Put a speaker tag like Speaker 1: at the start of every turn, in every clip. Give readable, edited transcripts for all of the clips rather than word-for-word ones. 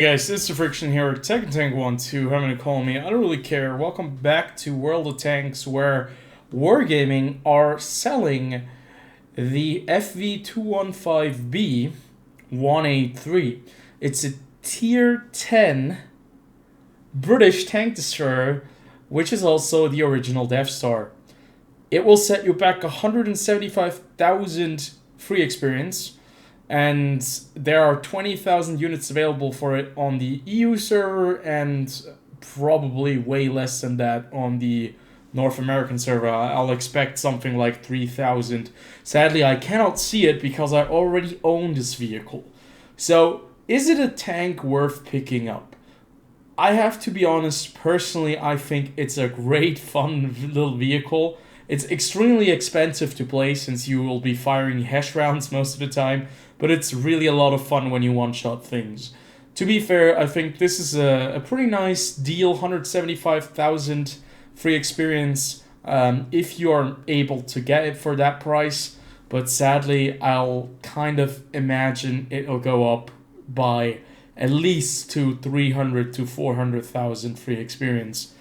Speaker 1: Hey guys, this is TheFrXion here, Second Tank 1-2, how many call me, I don't really care. Welcome back to World of Tanks, where Wargaming are selling the FV215B 183. It's a tier 10 British tank destroyer, which is also the original Death Star. It will set you back 175,000 free experience, and there are 20,000 units available for it on the EU server and probably way less than that on the North American server. I'll expect something like 3,000. Sadly, I cannot see it because I already own this vehicle. So, is it a tank worth picking up? I have to be honest, personally, I think it's a great, fun little vehicle. It's extremely expensive to play since you will be firing hash rounds most of the time, but it's really a lot of fun when you one-shot things. To be fair, I think this is a pretty nice deal, 175,000 free experience if you are able to get it for that price, but sadly, I'll kind of imagine it'll go up by at least to 300 to 400,000 free experience.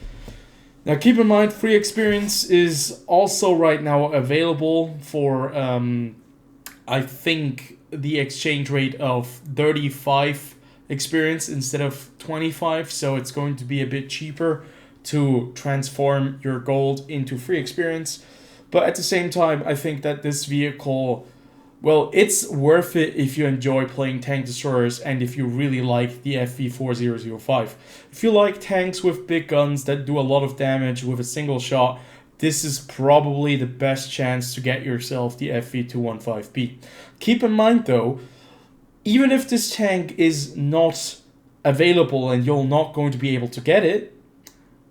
Speaker 1: Now keep in mind, free experience is also right now available for, I think, the exchange rate of 35 experience instead of 25, so it's going to be a bit cheaper to transform your gold into free experience. But at the same time, I think that this vehicle, well, it's worth it if you enjoy playing tank destroyers and if you really like the FV4005. If you like tanks with big guns that do a lot of damage with a single shot, this is probably the best chance to get yourself the FV215B. Keep in mind though, even if this tank is not available and you're not going to be able to get it,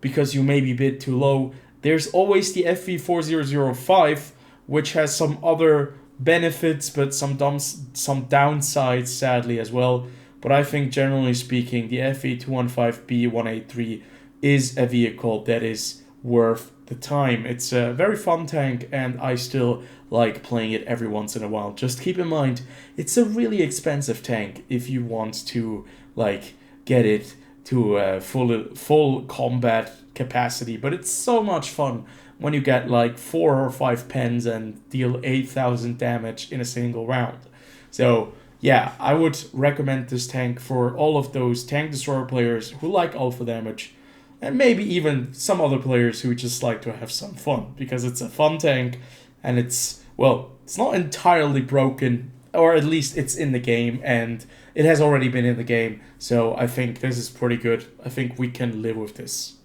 Speaker 1: because you may be bid too low, there's always the FV4005, which has some other benefits, but some downsides, sadly, as well. But I think, generally speaking, the FV215B 183 is a vehicle that is worth the time. It's a very fun tank, and I still like playing it every once in a while. Just keep in mind, it's a really expensive tank if you want to, like, get it to full combat capacity, but it's so much fun when you get like 4 or 5 pens and deal 8,000 damage in a single round. So yeah, I would recommend this tank for all of those tank destroyer players who like alpha damage, and maybe even some other players who just like to have some fun, because it's a fun tank and it's, well, it's not entirely broken, or at least it's in the game and it has already been in the game. So I think this is pretty good. I think we can live with this.